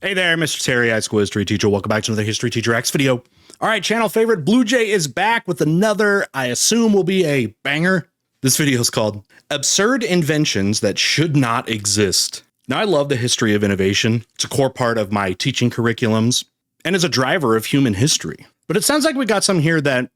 Hey there, Mr. Terry, high school history teacher. Welcome back to another History Teacher X video. All right, channel favorite BlueJay is back with another, I assume will be a banger. This video is called Absurd Inventions That Should Not Exist. Now, I love the history of innovation. It's a core part of my teaching curriculums and is a driver of human history. But it sounds like we got some here that,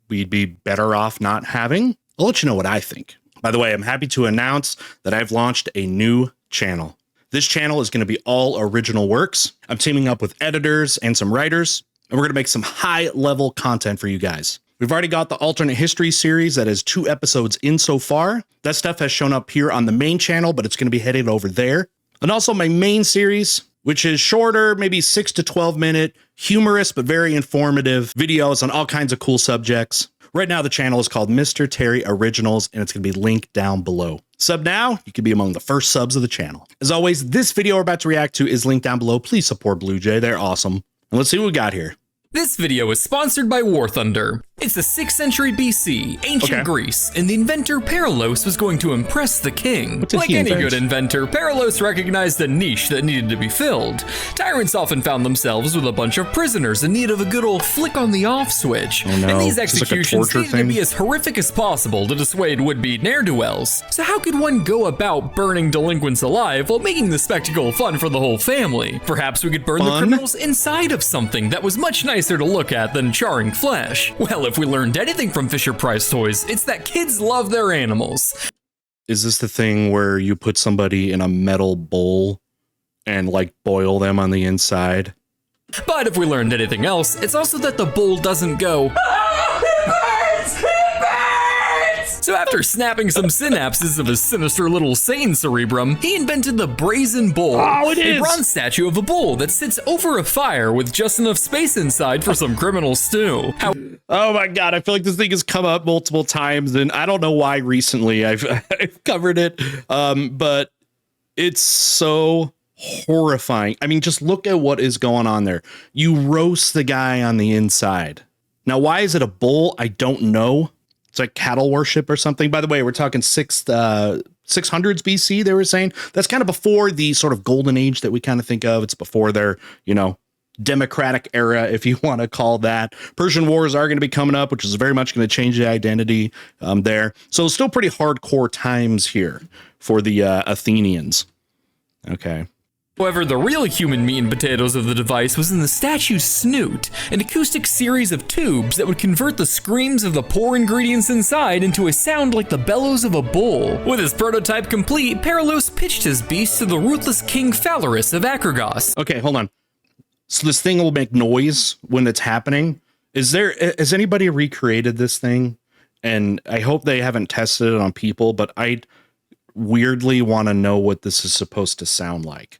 we'd be better off not having? I'll let you know what I think. By the way, I'm happy to announce that I've launched a new channel. This channel is going to be all original works. I'm teaming up with editors and some writers, and we're going to make some high-level content for you guys. We've already got the alternate history series that is 2 episodes in so far. That stuff has shown up here on the main channel, but it's going to be headed over there. And also my main series, which is shorter, maybe 6 to 12 minute, humorous, but very informative videos on all kinds of cool subjects. Right now, the channel is called Mr. Terry Originals, and it's going to be linked down below. Sub now, you can be among the first subs of the channel. As always, this video we're about to react to is linked down below. Please support BlueJay. They're awesome. And let's see what we got here. This video is sponsored by War Thunder. It's the 6th century BC, ancient Greece, and the inventor Perilos was going to impress the king. Like any good inventor, Perilos recognized a niche that needed to be filled. Tyrants often found themselves with a bunch of prisoners in need of a good old flick on the off switch. Oh no. And these executions like needed to be as horrific as possible to dissuade would-be ne'er-do-wells. So how could one go about burning delinquents alive while making the spectacle fun for the whole family? Perhaps we could burn the criminals inside of something that was much nicer to look at than charring flesh. Well, if we learned anything from Fisher-Price toys, it's that kids love their animals. Is this the thing where you put somebody in a metal bowl and like boil them on the inside? But if we learned anything else, it's also that the bowl doesn't go, "Ah, it hurts! It hurts!" So after snapping some synapses of his sinister little sane cerebrum, he invented the brazen bowl. Oh, it is! A bronze statue of a bull that sits over a fire with just enough space inside for some criminal stew. Oh my God, I feel like this thing has come up multiple times, and I don't know why recently I've covered it, but it's so horrifying. I mean, just look at what is going on there. You roast the guy on the inside. Now, why is it a bull? I don't know. It's like cattle worship or something. By the way, we're talking 600s BC, they were saying. That's kind of before the sort of golden age that we kind of think of. It's before their, democratic era, if you want to call that. Persian Wars are going to be coming up, which is very much going to change the identity there. So still pretty hardcore times here for the Athenians. Okay. However, the real human meat and potatoes of the device was in the statue's snoot, an acoustic series of tubes that would convert the screams of the poor ingredients inside into a sound like the bellows of a bull. With his prototype complete, Perilos pitched his beast to the ruthless king Phalaris of Acragos. Okay, hold on. So this thing will make noise when it's happening. Has anybody recreated this thing? And I hope they haven't tested it on people, but I weirdly want to know what this is supposed to sound like.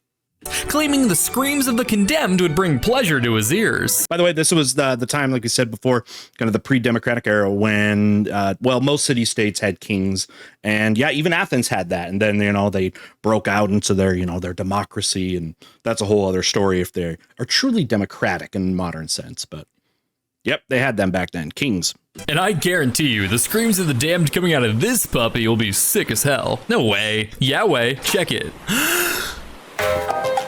Claiming the screams of the condemned would bring pleasure to his ears. By the way, this was the time, like we said before, kind of the pre-democratic era when, most city-states had kings. And yeah, even Athens had that. And then, they broke out into their, their democracy. And that's a whole other story if they are truly democratic in modern sense. But yep, they had them back then, kings. And I guarantee you, the screams of the damned coming out of this puppy will be sick as hell. No way. Yeah way. Check it.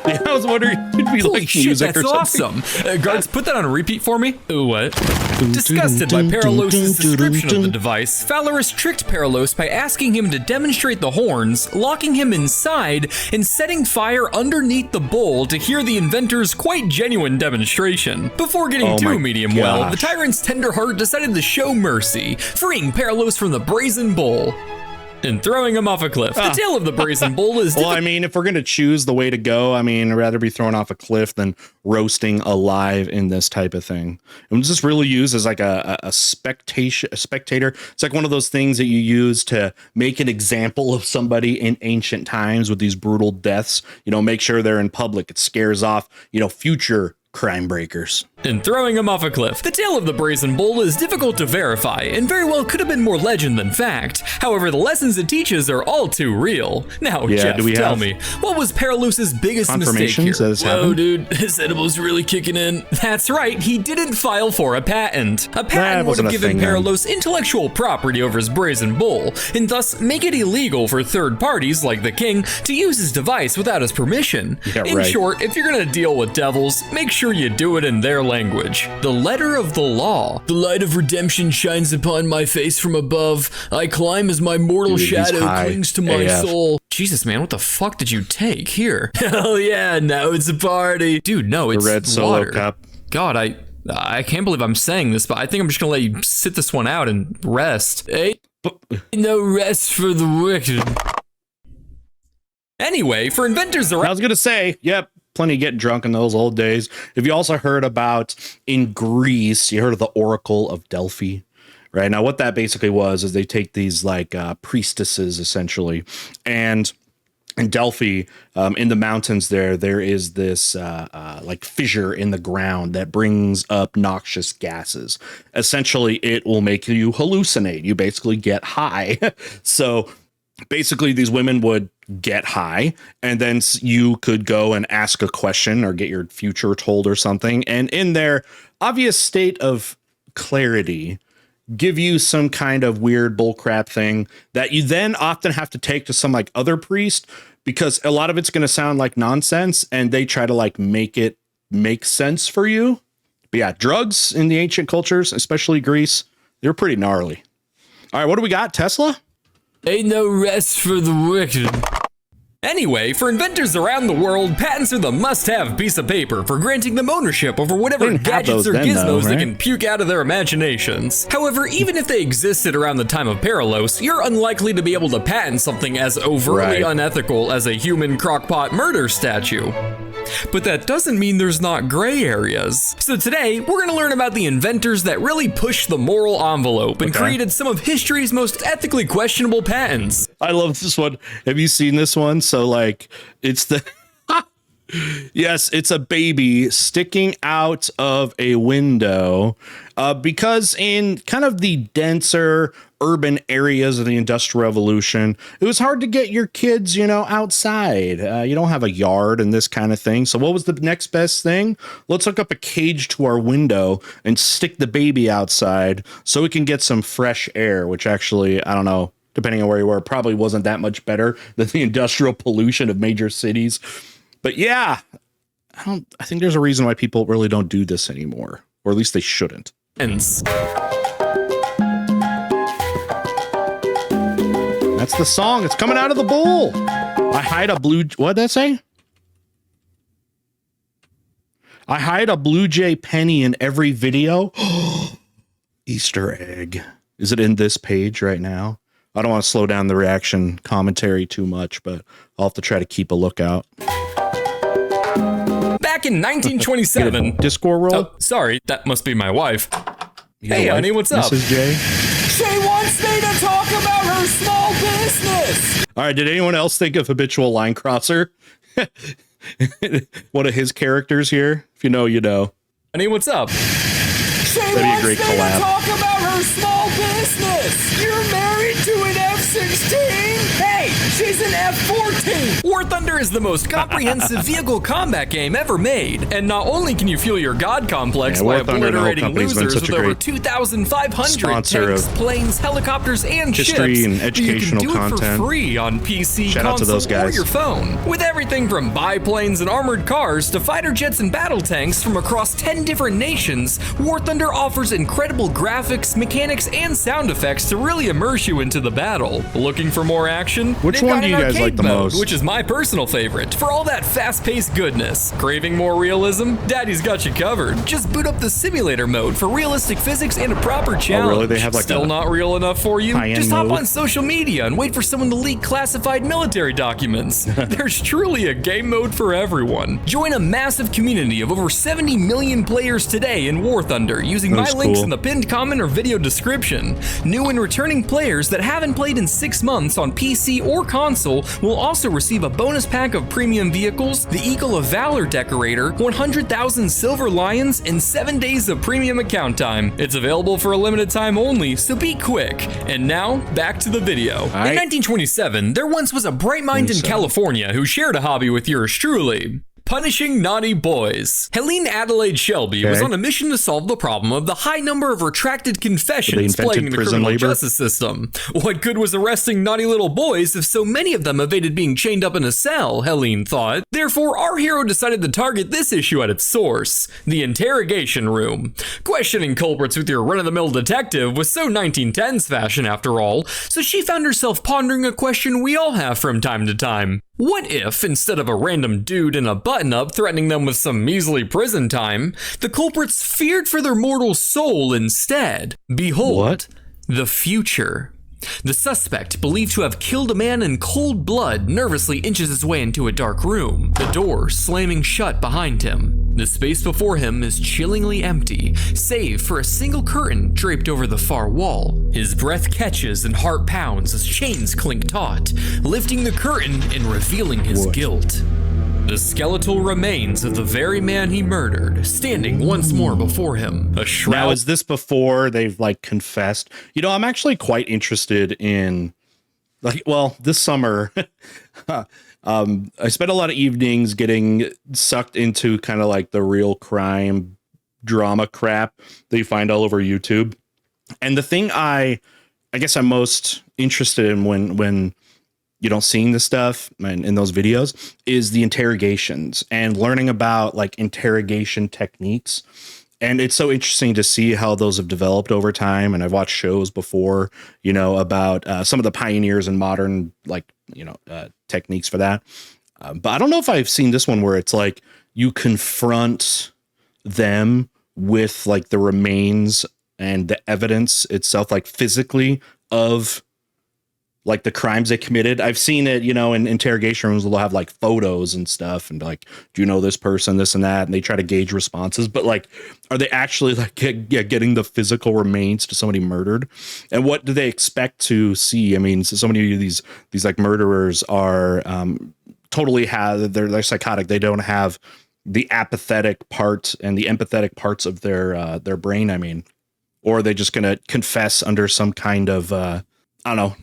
Yeah, I was wondering if it'd be Holy like shit, music that's or something. Awesome. Guards, put that on a repeat for me. Ooh, what? Disgusted by Perilos' description of the device, Phalaris tricked Perilos by asking him to demonstrate the horns, locking him inside, and setting fire underneath the bowl to hear the inventor's quite genuine demonstration. Before getting too medium well, the tyrant's tender heart decided to show mercy, freeing Perilos from the brazen bowl and throwing him off a cliff. The tale of the brazen bull is... Well, I mean, if we're going to choose the way to go, I mean, I'd rather be thrown off a cliff than roasting alive in this type of thing. And it's just really used as like a spectator. It's like one of those things that you use to make an example of somebody in ancient times with these brutal deaths. Make sure they're in public. It scares off, future crime breakers. and throwing him off a cliff. The tale of the Brazen Bull is difficult to verify and very well could have been more legend than fact. However, the lessons it teaches are all too real. Now, Jeff, tell me, what was Paralous's biggest mistake here? Whoa, dude, his edible's really kicking in. That's right, he didn't file for a patent. A patent would have given Paralos intellectual property over his Brazen Bull, and thus make it illegal for third parties like the king to use his device without his permission. In short, if you're gonna deal with devils, make sure you do it in their language. The letter of the law. The light of redemption shines upon my face from above. I climb as my mortal shadow clings to my soul. Jesus, man, what the fuck did you take? Here. Hell yeah, now it's a party. Dude, no, it's the red solo cup. God, I can't believe I'm saying this, but I think I'm just gonna let you sit this one out and rest. Ain't no rest for the wicked. Anyway, for inventors around— I was gonna say, yep, plenty of getting drunk in those old days. Have you also heard about, in Greece, you heard of the Oracle of Delphi? Right, now what that basically was is they take these like priestesses essentially, and in Delphi, in the mountains there is this like fissure in the ground that brings up noxious gases. Essentially, it will make you hallucinate. You basically get high. So basically, these women would get high, and then you could go and ask a question or get your future told or something. And in their obvious state of clarity, give you some kind of weird bullcrap thing that you then often have to take to some like other priest, because a lot of it's going to sound like nonsense and they try to like make it make sense for you. But yeah, drugs in the ancient cultures, especially Greece, they're pretty gnarly. All right, what do we got? Tesla? Ain't no rest for the wicked. Anyway, for inventors around the world, patents are the must-have piece of paper for granting them ownership over whatever gadgets or gizmos they can puke out of their imaginations. However, even if they existed around the time of Paralos, you're unlikely to be able to patent something as overtly unethical as a human crockpot murder statue. But that doesn't mean there's not gray areas. So today, we're gonna learn about the inventors that really pushed the moral envelope and created some of history's most ethically questionable patents. I love this one. Have you seen this one? So like, it's the... Yes, it's a baby sticking out of a window because in kind of the denser urban areas of the Industrial Revolution, it was hard to get your kids, you know, outside. You don't have a yard and this kind of thing. So what was the next best thing? Let's hook up a cage to our window and stick the baby outside so we can get some fresh air, which actually, I don't know, depending on where you were, probably wasn't that much better than the industrial pollution of major cities. But yeah, I think there's a reason why people really don't do this anymore, or at least they shouldn't. That's the song. It's coming out of the bowl. I hide a blue. What'd that say? I hide a BlueJay penny in every video. Easter egg. Is it in this page right now? I don't want to slow down the reaction commentary too much, but I'll have to try to keep a lookout. Back in 1927. Discord roll? Oh, sorry, that must be my wife. Hey, honey, what's up? Mrs. J? She wants me to talk about her small business. All right, did anyone else think of Habitual Line Crosser? One of his characters here? If you know, you know. Honey, what's up? That'd be a great collab. Talk about her small business. You're married to an F-16? Hey, she's an F-14. War Thunder is the most comprehensive vehicle combat game ever made. And not only can you fuel your god complex by obliterating losers with over 2,500 tanks, planes, helicopters, and history ships, and educational you can do content it for free on PC, Shout out to those console, or guys. your phone. With everything from biplanes and armored cars to fighter jets and battle tanks from across 10 different nations, War Thunder offers incredible graphics, mechanics, and sound effects to really immerse you into the battle. Looking for more action? Which one do you guys like the most? Which is my personal favorite. For all that fast-paced goodness. Craving more realism? Daddy's got you covered. Just boot up the simulator mode for realistic physics and a proper challenge. Oh, really? They have like Still not real enough for you? Just hop mode? on social media and wait for someone to leak classified military documents. There's truly a game mode for everyone. Join a massive community of over 70 million players today in War Thunder using my links in the pinned comment or video description. New and returning players that haven't played in 6 months on PC or console console will also receive a bonus pack of premium vehicles, the Eagle of Valor decorator, 100,000 silver lions, and 7 days of premium account time. It's available for a limited time only, so be quick. And now, back to the video. In 1927, there once was a bright mind in California who shared a hobby with yours truly: punishing naughty boys. Helene Adelaide Shelby was on a mission to solve the problem of the high number of retracted confessions plaguing the criminal justice system. What good was arresting naughty little boys if so many of them evaded being chained up in a cell, Helene thought. Therefore, our hero decided to target this issue at its source: the interrogation room. Questioning culprits with your run-of-the-mill detective was so 1910s fashion after all, so she found herself pondering a question we all have from time to time. What if, instead of a random dude in a button-up threatening them with some measly prison time, the culprits feared for their mortal soul instead? Behold, the future. The suspect, believed to have killed a man in cold blood, nervously inches his way into a dark room, the door slamming shut behind him. The space before him is chillingly empty, save for a single curtain draped over the far wall. His breath catches and heart pounds as chains clink taut, lifting the curtain and revealing his guilt. The skeletal remains of the very man he murdered, standing once more before him. A shroud. Now, is this before they've like confessed? You know, I'm actually quite interested in, like, well, this summer, I spent a lot of evenings getting sucked into kind of like the real crime drama crap that you find all over YouTube. And the thing I guess I'm most interested in when you don't seeing this stuff in those videos is the interrogations and learning about like interrogation techniques. And it's so interesting to see how those have developed over time. And I've watched shows before, you know, about some of the pioneers in modern, like, you know, techniques for that. But I don't know if I've seen this one where it's like you confront them with like the remains and the evidence itself, like physically, of like the crimes they committed. I've seen it, you know, in interrogation rooms, they'll have like photos and stuff and like, do you know this person, this and that? And they try to gauge responses, but like, are they actually like getting the physical remains to somebody murdered? And what do they expect to see? I mean, so many of these like murderers are totally they're psychotic. They don't have the apathetic part and the empathetic parts of their brain. I mean, or are they just going to confess under some kind of, I don't know,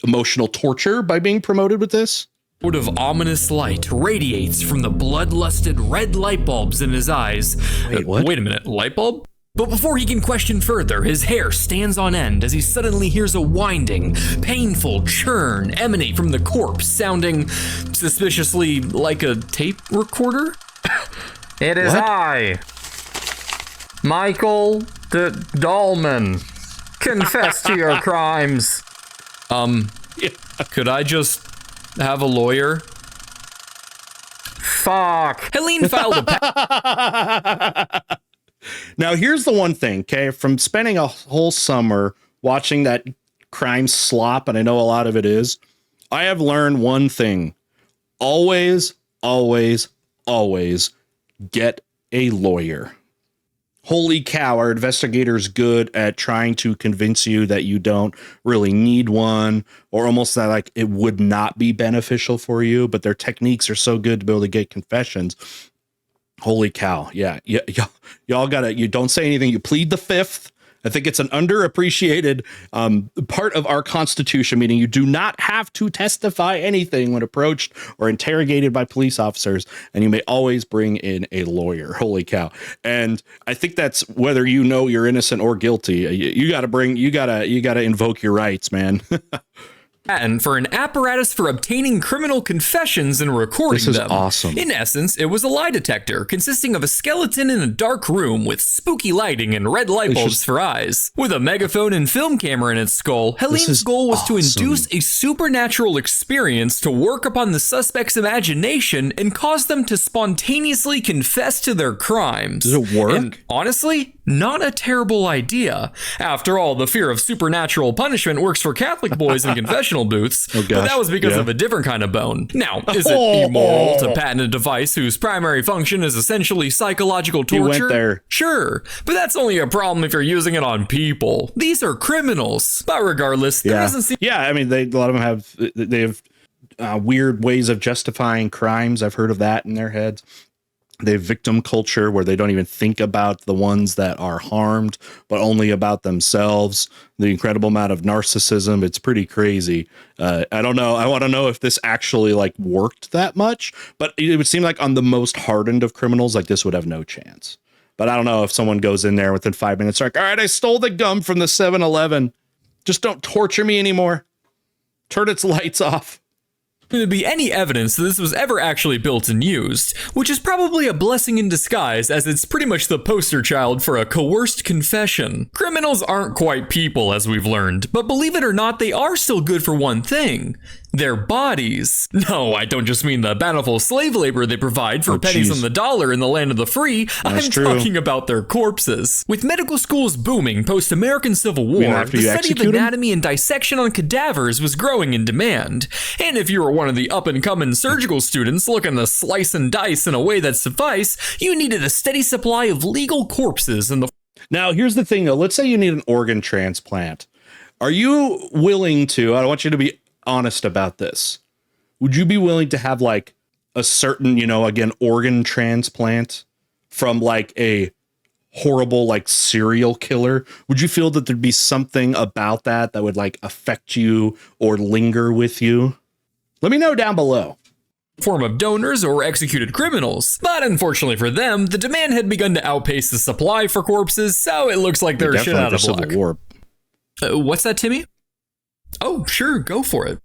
emotional torture by being promoted with this? A of ominous light radiates from the bloodlusted red light bulbs in his eyes. Wait a minute, light bulb? But before he can question further, his hair stands on end as he suddenly hears a winding, painful churn emanate from the corpse, sounding suspiciously like a tape recorder. It is I, Michael the Dahlman. Confess to your crimes. Could I just have a lawyer? Fuck. Helene filed a Now, here's the one thing, okay? From spending a whole summer watching that crime slop, and I know a lot of it is, I have learned one thing. Always, always, always get a lawyer. Holy cow, are investigators good at trying to convince you that you don't really need one, or almost that like it would not be beneficial for you, but their techniques are so good to be able to get confessions. Holy cow. Yeah. Y'all gotta, you don't say anything. You plead the fifth. I think it's an underappreciated part of our Constitution, meaning you do not have to testify anything when approached or interrogated by police officers, and you may always bring in a lawyer. Holy cow. And I think that's whether you know you're innocent or guilty. You gotta invoke your rights, man. Patent for an apparatus for obtaining criminal confessions and recording them. This is awesome. In essence, it was a lie detector consisting of a skeleton in a dark room with spooky lighting and red light bulbs for eyes. With a megaphone and film camera in its skull, Helene's goal was to induce a supernatural experience to work upon the suspect's imagination and cause them to spontaneously confess to their crimes. Does it work? And honestly, not a terrible idea. After all, the fear of supernatural punishment works for Catholic boys in confessional booths, but that was because of a different kind of bone. Now, is it immoral to patent a device whose primary function is essentially psychological torture? You went there. Sure, but that's only a problem if you're using it on people. These are criminals. But regardless, there doesn't seem... Yeah, I mean, a lot of them have weird ways of justifying crimes. I've heard of that in their heads. They have victim culture where they don't even think about the ones that are harmed, but only about themselves. The incredible amount of narcissism. It's pretty crazy. I don't know. I want to know if this actually like worked that much, but it would seem like on the most hardened of criminals, like this would have no chance. But I don't know if someone goes in there within 5 minutes, like, all right, I stole the gum from the 7-Eleven. Just don't torture me anymore. Turn its lights off. There'd be any evidence that this was ever actually built and used, which is probably a blessing in disguise, as it's pretty much the poster child for a coerced confession. Criminals aren't quite people, as we've learned, but believe it or not, they are still good for one thing: their bodies. No, I don't just mean the bountiful slave labor they provide for pennies on the dollar in the land of the free. I'm talking about their corpses. With medical schools booming post-American Civil War, the study of anatomy and dissection on cadavers was growing in demand. And if you were one of the up-and-coming surgical students looking to slice and dice in a way that suffice, you needed a steady supply of legal corpses in the... Now, here's the thing, though. Let's say you need an organ transplant. Are you willing to, I want you to be honest about this, would you be willing to have like a certain, again, organ transplant from like a horrible like serial killer? Would you feel that there'd be something about that would like affect you or linger with you? Let me know down below. Form of donors or executed criminals. But unfortunately for them, the demand had begun to outpace the supply for corpses, so it looks like they're shit out of luck. Civil War. What's that, Timmy? Oh, sure, go for it.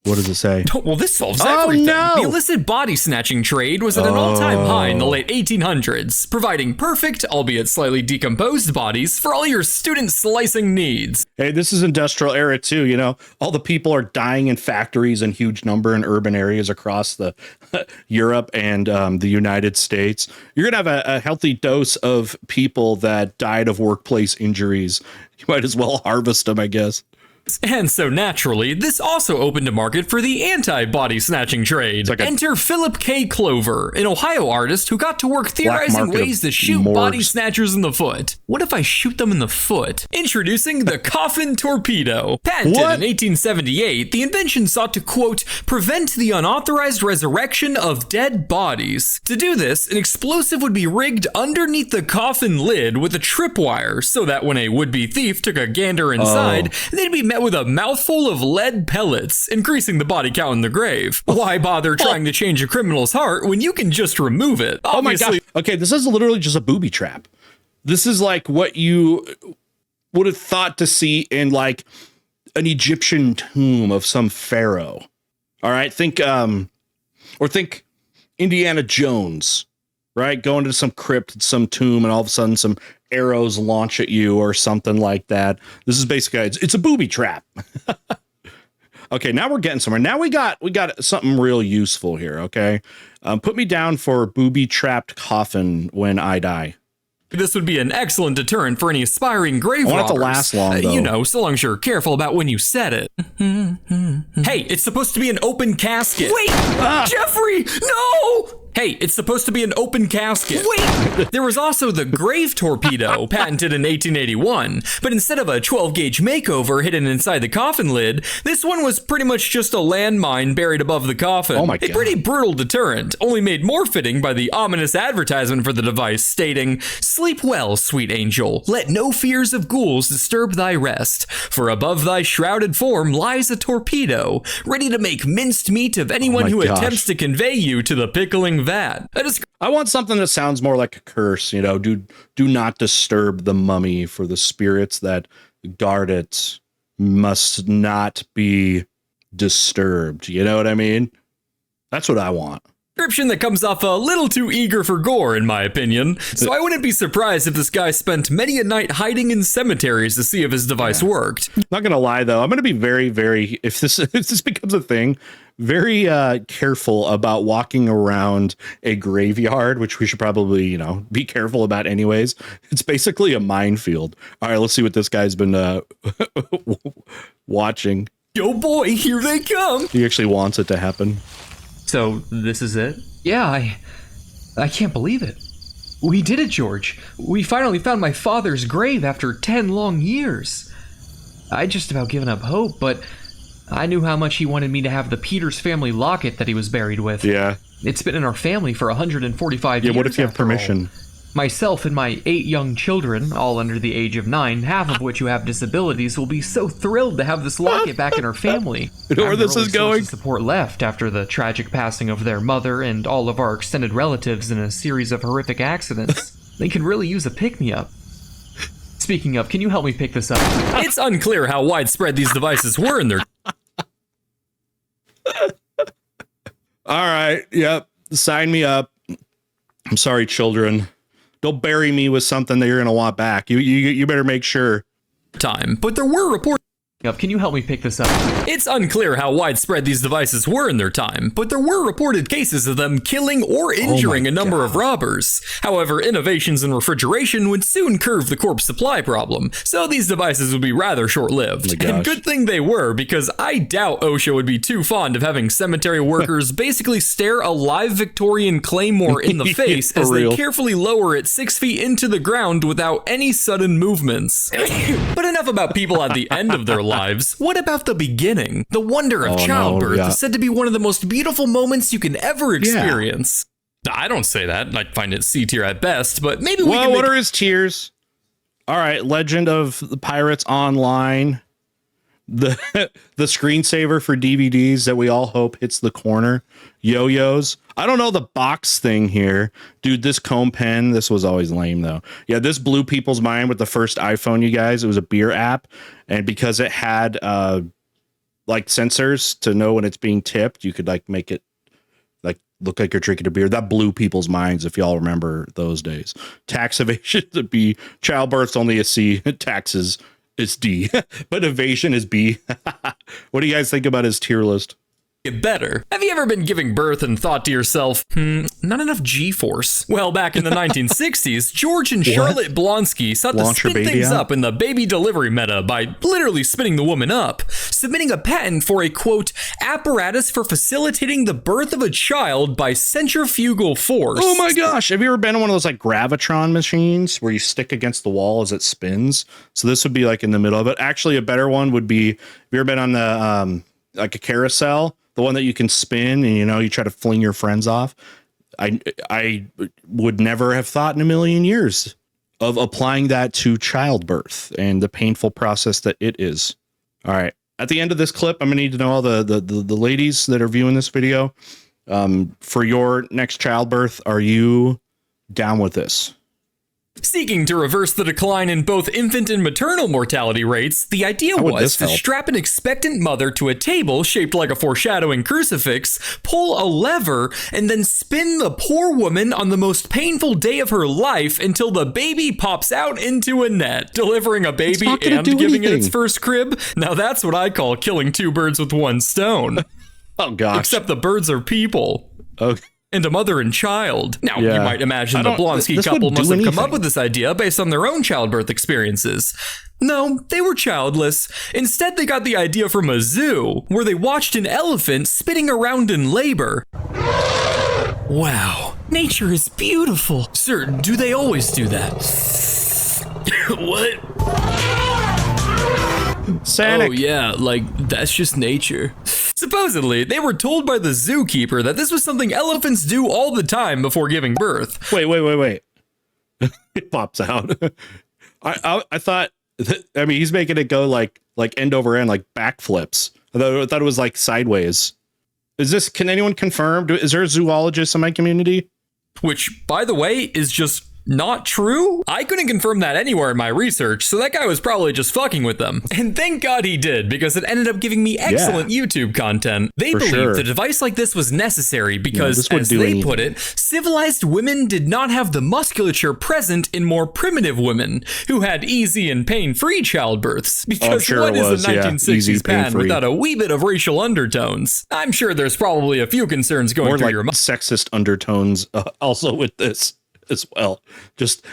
What does it say? Oh, well, this solves everything. No! The illicit body snatching trade was at an all-time high in the late 1800s, providing perfect, albeit slightly decomposed bodies for all your student slicing needs. Hey, this is industrial era too, all the people are dying in factories in huge number in urban areas across the Europe and the United States. You're going to have a healthy dose of people that died of workplace injuries. You might as well harvest them, I guess. And so naturally, this also opened a market for the anti-body snatching trade. Like enter Philip K. Clover, an Ohio artist who got to work theorizing ways to shoot body snatchers in the foot. What if I shoot them in the foot? Introducing the coffin torpedo. Patented in 1878, the invention sought to, quote, prevent the unauthorized resurrection of dead bodies. To do this, an explosive would be rigged underneath the coffin lid with a tripwire, so that when a would-be thief took a gander inside, they'd be met with a mouthful of lead pellets, increasing the body count in the grave. Why bother trying to change a criminal's heart when you can just remove it? Obviously, oh my God. Okay, this is literally just a booby trap. This is like what you would have thought to see in like an Egyptian tomb of some pharaoh. All right, think Indiana Jones, right? Going to some crypt, some tomb, and all of a sudden some arrows launch at you or something like that. This is basically, it's a booby trap. Okay, now we're getting somewhere. Now we got something real useful here. Okay, put me down for booby trapped coffin when I die. This would be an excellent deterrent for any aspiring grave robbers. I want it to last long, though. So long as you're careful about when you set it. Hey, it's supposed to be an open casket. Wait, Jeffrey, no! Hey, it's supposed to be an open casket. Wait! There was also the grave torpedo, patented in 1881, but instead of a 12-gauge makeover hidden inside the coffin lid, this one was pretty much just a landmine buried above the coffin. Oh my God. A pretty brutal deterrent, only made more fitting by the ominous advertisement for the device stating, "Sleep well, sweet angel. Let no fears of ghouls disturb thy rest, for above thy shrouded form lies a torpedo, ready to make minced meat of anyone who attempts to convey you to the pickling vat." I want something that sounds more like a curse, do not disturb the mummy, for the spirits that guard it must not be disturbed. You know what I mean? That's what I want. Description that comes off a little too eager for gore, in my opinion. So I wouldn't be surprised if this guy spent many a night hiding in cemeteries to see if his device worked. Not gonna lie though, I'm gonna be very, very, if this becomes a thing, very careful about walking around a graveyard, which we should probably, be careful about anyways. It's basically a minefield. All right, let's see what this guy's been watching. Yo boy, here they come. He actually wants it to happen. So this is it? Yeah, I can't believe it. We did it, George. We finally found my father's grave after 10 long years. I'd just about given up hope, but I knew how much he wanted me to have the Peters family locket that he was buried with. Yeah. It's been in our family for 145 years. Yeah, what if you have after all. permission? Myself and my 8 young children, all under the age of 9, half of which who have disabilities, will be so thrilled to have this locket back in our family. You know where I'm the this only is going? source of support left after the tragic passing of their mother and all of our extended relatives in a series of horrific accidents. They can really use a pick-me-up. Speaking of, can you help me pick this up? It's unclear how widespread these devices were in their All right. Yep. Sign me up. I'm sorry, children. Don't bury me with something that you're going to want back. You better make sure. time, but there were reports. Can you help me pick this up? It's unclear how widespread these devices were in their time, but there were reported cases of them killing or injuring a number of robbers. However, innovations in refrigeration would soon curb the corpse supply problem, so these devices would be rather short-lived. And good thing they were, because I doubt OSHA would be too fond of having cemetery workers basically stare a live Victorian claymore in the face as they carefully lower it 6 feet into the ground without any sudden movements. But enough about people at the end of their lives. What about the beginning? The wonder of childbirth is said to be one of the most beautiful moments you can ever experience. I don't say that. I find it C tier at best, but maybe we can what are his tiers? All right, Legend of the Pirates Online. The screensaver for DVDs that we all hope hits the corner. Yo-yos. I don't know the box thing here. Dude, this comb pen, this was always lame though. Yeah, this blew people's mind with the first iPhone, you guys. It was a beer app. And because it had like sensors to know when it's being tipped, you could like make it like look like you're drinking a beer. That blew people's minds if y'all remember those days. Tax evasion to B. Childbirth's only a C. Taxes is D. But evasion is B. What do you guys think about his tier list? Get better. Have you ever been giving birth and thought to yourself, not enough G-force? Well, back in the 1960s, George and Charlotte Blonsky sought to spin things up in the baby delivery meta by literally spinning the woman up, submitting a patent for a, quote, apparatus for facilitating the birth of a child by centrifugal force. Oh my gosh. Have you ever been on one of those like gravitron machines where you stick against the wall as it spins? So this would be like in the middle of it. Actually, a better one would be, have you ever been on the like a carousel? The one that you can spin and, you know, you try to fling your friends off. I would never have thought in a million years of applying that to childbirth and the painful process that it is. All right. At the end of this clip, I'm going to need to know all the ladies that are viewing this video. For your next childbirth, are you down with this? Seeking to reverse the decline in both infant and maternal mortality rates, the idea was to strap an expectant mother to a table shaped like a foreshadowing crucifix, pull a lever, and then spin the poor woman on the most painful day of her life until the baby pops out into a net, delivering a baby and giving it its first crib. Now that's what I call killing two birds with one stone. Oh gosh. Except the birds are people. Okay. And a mother and child. Now, you might imagine the Blonsky couple must have come up with this idea based on their own childbirth experiences. No, they were childless. Instead, they got the idea from a zoo, where they watched an elephant spinning around in labor. Wow, nature is beautiful. Sir, do they always do that? What? Sonic. Oh yeah, like, that's just nature. Supposedly, they were told by the zookeeper that this was something elephants do all the time before giving birth. Wait. It pops out. I thought, I mean, he's making it go like end over end, like backflips. I thought it was like sideways. Can anyone confirm? Is there a zoologist in my community? Which, by the way, is just not true? I couldn't confirm that anywhere in my research, so that guy was probably just fucking with them. And thank God he did, because it ended up giving me excellent YouTube content. They believed a device like this was necessary because, as they put it, civilized women did not have the musculature present in more primitive women, who had easy and pain-free childbirths. Because what is a 1960s pan without a wee bit of racial undertones? I'm sure there's probably a few concerns going through your mind. Sexist undertones also with this as well. Just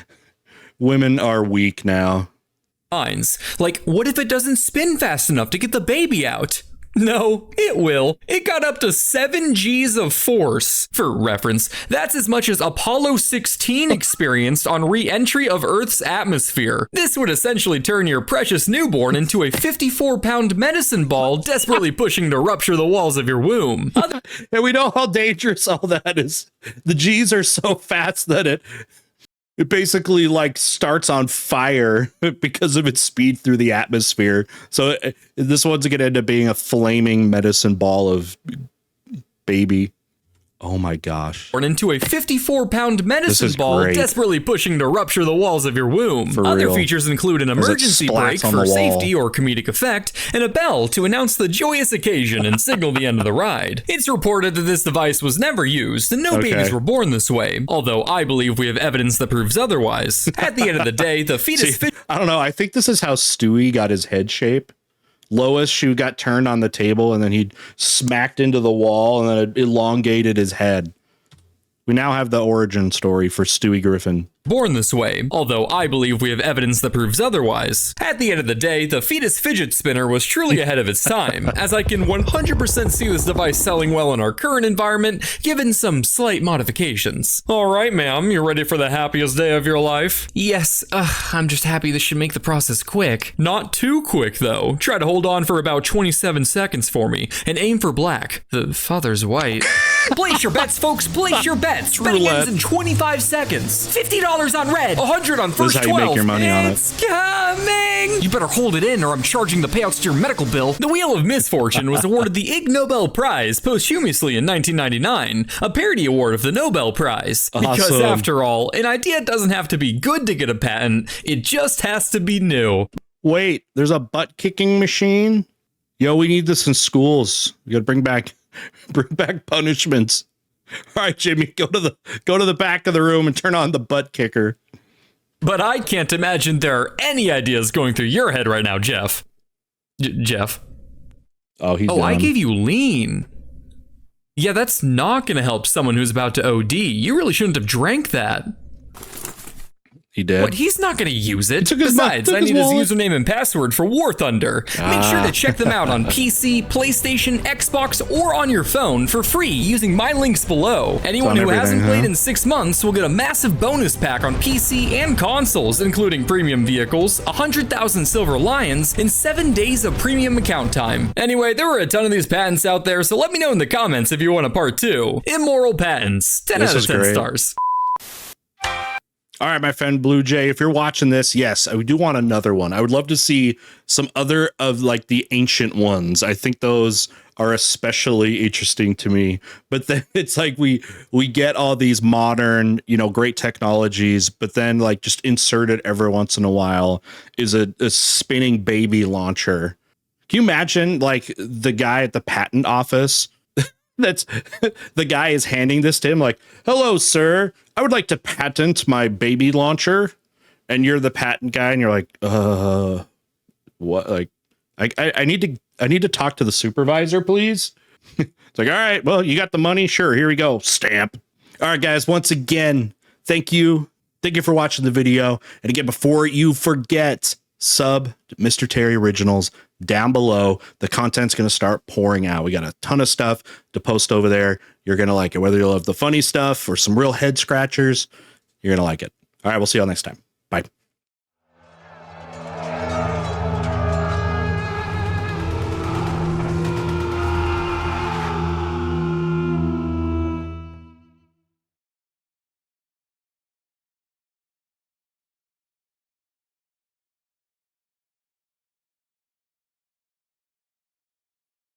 women are weak now. Like, what if it doesn't spin fast enough to get the baby out? No, it will. It got up to 7 Gs of force. For reference, that's as much as Apollo 16 experienced on re-entry of Earth's atmosphere. This would essentially turn your precious newborn into a 54-pound medicine ball desperately pushing to rupture the walls of your womb. And we know how dangerous all that is. The G's are so fast that it basically like starts on fire because of its speed through the atmosphere. So this one's going to end up being a flaming medicine ball of baby. Oh my gosh. Born into a 54-pound medicine ball great. desperately pushing to rupture the walls of your womb. For Other real. features include an emergency brake for safety or comedic effect, and a bell to announce the joyous occasion and signal the end of the ride. It's reported that this device was never used, and no babies were born this way, although I believe we have evidence that proves otherwise. At the end of the day, the fetus... I don't know. I think this is how Stewie got his head shape. Lois shoe got turned on the table and then he smacked into the wall and then it elongated his head. We now have the origin story for Stewie Griffin. Born this way, although I believe we have evidence that proves otherwise. At the end of the day, the fetus fidget spinner was truly ahead of its time, as I can 100% see this device selling well in our current environment, given some slight modifications. Alright, ma'am, you ready for the happiest day of your life? Yes, I'm just happy this should make the process quick. Not too quick, though. Try to hold on for about 27 seconds for me, and aim for black. The father's white. Place your bets, folks, place your bets. Betting ends in 25 seconds. $50 on red, 100 on first 12. This is how you make your money on it. It's coming! You better hold it in or I'm charging the payouts to your medical bill. The Wheel of Misfortune was awarded the Ig Nobel Prize posthumously in 1999, a parody award of the Nobel Prize. Because Awesome. after all, an idea doesn't have to be good to get a patent, it just has to be new. Wait, there's a butt kicking machine? Yo, we need this in schools. We gotta bring back punishments. All right, Jimmy, go to the back of the room and turn on the butt kicker. But I can't imagine there are any ideas going through your head right now, Jeff. Jeff? Oh, he's I done. gave you lean. Yeah, that's not going to help someone who's about to OD. You really shouldn't have drank that. He did. What? He's not going to use it. took his Besides, took I his need his wallet. username and password for War Thunder. Make sure to check them out on PC, PlayStation, Xbox, or on your phone for free using my links below. Anyone who hasn't played in 6 months will get a massive bonus pack on PC and consoles, including premium vehicles, 100,000 silver lions, and 7 days of premium account time. Anyway, there were a ton of these patents out there, so let me know in the comments if you want a part 2. Immoral patents. 10 This out of is 10 great. stars. All right, my friend BlueJay, if you're watching this, yes, I do want another one. I would love to see some other of like the ancient ones. I think those are especially interesting to me. But then it's like we get all these modern, great technologies, but then like just inserted every once in a while is a spinning baby launcher. Can you imagine like the guy at the patent office? That's the guy is handing this to him like, hello, sir. I would like to patent my baby launcher. And you're the patent guy. And you're like, what? Like, I need to talk to the supervisor, please. It's like, all right, well, you got the money. Sure. Here we go. Stamp. All right, guys. Once again, thank you. Thank you for watching the video. And again, before you forget, sub to Mr. Terry Originals down below. The content's going to start pouring out. We got a ton of stuff to post over there. You're going to like it, whether you love the funny stuff or some real head scratchers. You're going to like it. All right, we'll see y'all next time. Bye.